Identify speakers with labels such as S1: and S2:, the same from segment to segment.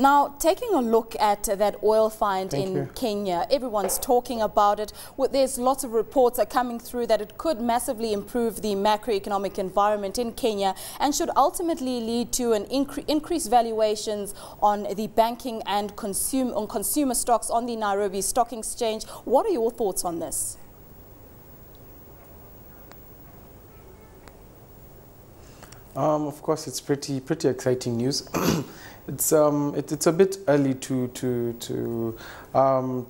S1: Now, taking a look at that oil find in Kenya, everyone's talking about it. There's lots of reports are coming through that it could massively improve the macroeconomic environment in Kenya and should ultimately lead to an increased valuations on the banking and consumer stocks on the Nairobi Stock Exchange. What are your thoughts on this?
S2: Of course, it's pretty exciting news. It's a bit early to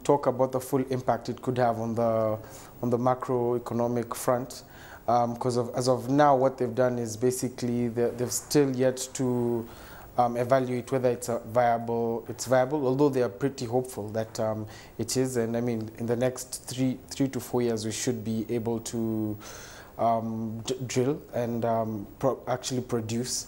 S2: talk about the full impact it could have on the macroeconomic front, because as of now, what they've done is basically they've still yet to evaluate whether it's viable. Although they are pretty hopeful that it is, and I mean in the next three to 4 years we should be able to drill and actually produce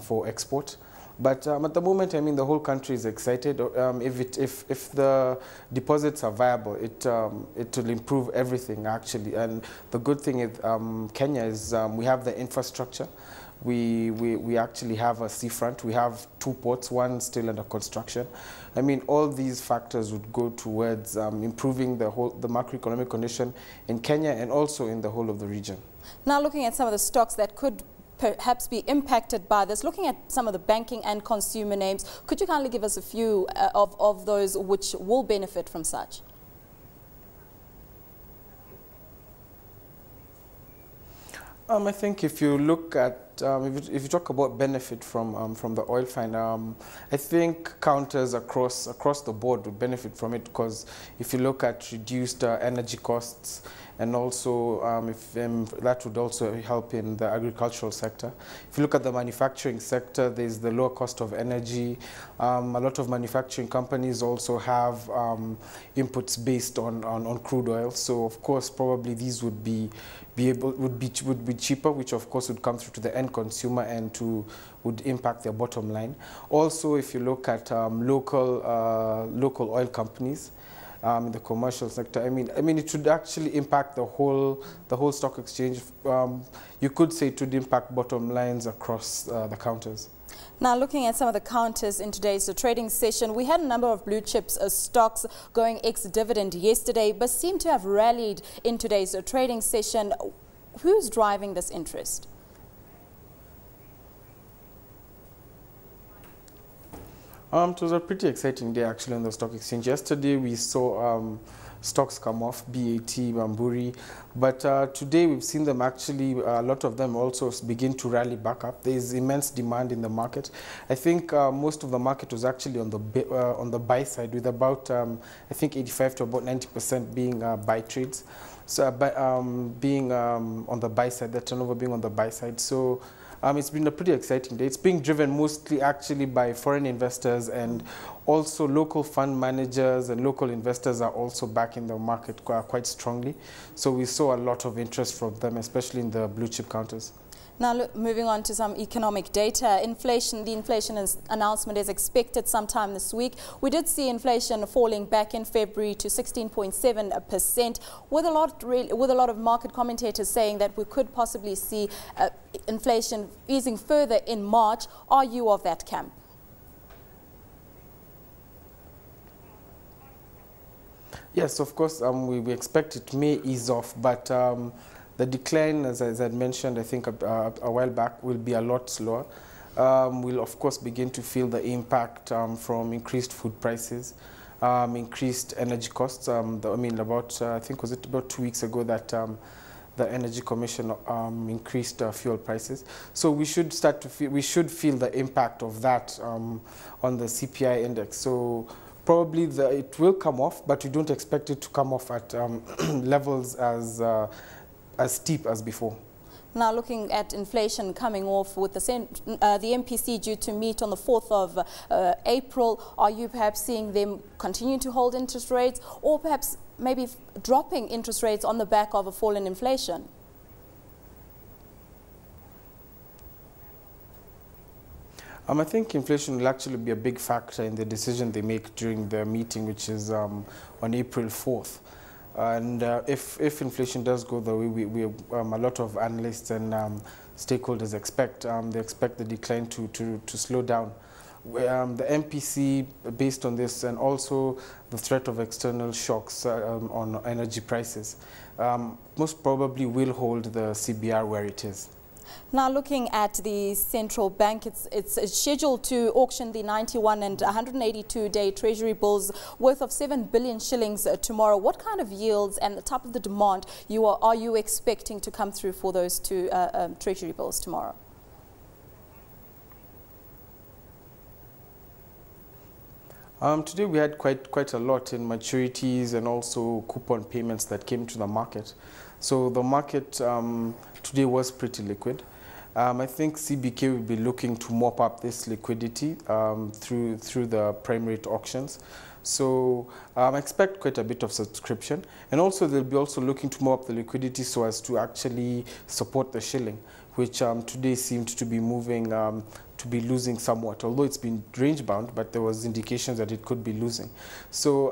S2: for export. But at the moment, I mean, the whole country is excited. If the deposits are viable, it will improve everything actually. And the good thing is Kenya is we have the infrastructure. We actually have a seafront. We have 2 ports, one still under construction. I mean, all these factors would go towards improving the macroeconomic condition in Kenya and also in the whole of the region.
S1: Now, looking at some of the stocks that could perhaps be impacted by this, looking at some of the banking and consumer names, could you kindly give us a few of those which will benefit from such?
S2: I think if you look at, if you talk about benefit from the oil find, I think counters across the board would benefit from it, because if you look at reduced energy costs, and also that would also help in the agricultural sector. If you look at the manufacturing sector, there's the lower cost of energy. A lot of manufacturing companies also have inputs based on crude oil. So of course, probably these would be cheaper, which of course would come through to the end consumer and would impact their bottom line. Also, if you look at local oil companies, in the commercial sector, I mean, it should actually impact the whole stock exchange. You could say it would impact bottom lines across the counters.
S1: Now, looking at some of the counters in today's trading session, we had a number of blue chips stocks going ex-dividend yesterday, but seem to have rallied in today's trading session. Who's driving this interest?
S2: It was a pretty exciting day actually on the stock exchange. Yesterday we saw stocks come off, BAT, Bamburi, but today we've seen them actually, a lot of them also begin to rally back up. There is immense demand in the market. I think most of the market was actually on the buy side, with about I think 85 to about 90% being buy trades. So being on the buy side, the turnover being on the buy side. So it's been a pretty exciting day. It's being driven mostly actually by foreign investors, and also local fund managers and local investors are also back in the market quite strongly. So we saw a lot of interest from them, especially in the blue chip counters.
S1: Now, moving on to some economic data. The inflation announcement is expected sometime this week. We did see inflation falling back in February to 16.7%, with a lot of market commentators saying that we could possibly see inflation easing further in March. Are you of that camp?
S2: Yes, of course, we expect it may ease off, but the decline, as I had mentioned, I think a while back, will be a lot slower. We'll, of course, begin to feel the impact from increased food prices, increased energy costs. I mean, I think was it about 2 weeks ago that the Energy Commission increased fuel prices. So we should feel the impact of that on the CPI index. So probably it will come off, but we don't expect it to come off at levels as steep as before.
S1: Now, looking at inflation coming off with the MPC due to meet on the 4th of April, are you perhaps seeing them continue to hold interest rates, or perhaps maybe dropping interest rates on the back of a fall in inflation?
S2: I think inflation will actually be a big factor in the decision they make during the meeting, which is on April 4th. And if inflation does go the way a lot of analysts and stakeholders expect, they expect the decline to slow down. the MPC, based on this, and also the threat of external shocks on energy prices, most probably will hold the CBR where it is.
S1: Now, looking at the central bank, it's scheduled to auction the 91 and 182-day treasury bills worth of 7 billion shillings tomorrow. What kind of yields and the type of the demand are you expecting to come through for those two treasury bills tomorrow?
S2: Today we had quite a lot in maturities and also coupon payments that came to the market. So the market today was pretty liquid. I think CBK will be looking to mop up this liquidity through the prime rate auctions. So I expect quite a bit of subscription, and also they'll be also looking to mop up the liquidity so as to actually support the shilling, which today seemed to be moving to be losing somewhat, although it's been range bound, but there was indications that it could be losing. So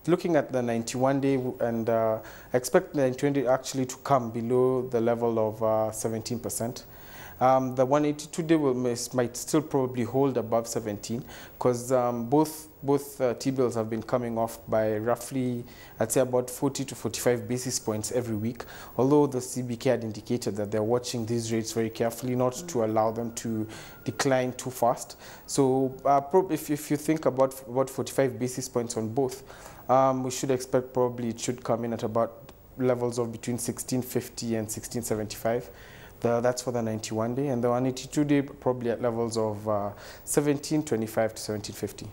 S2: looking at the 91-day, and I expect the 91-day actually to come below the level of 17%. The 182-day might still probably hold above 17, because both T-bills have been coming off by roughly, I'd say, about 40 to 45 basis points every week, although the CBK had indicated that they're watching these rates very carefully, not to allow them to decline too fast. So if you think about 45 basis points on both, we should expect probably it should come in at about levels of between 1650 and 1675. That's for the 91-day, and the 182-day probably at levels of 1725 to 1750.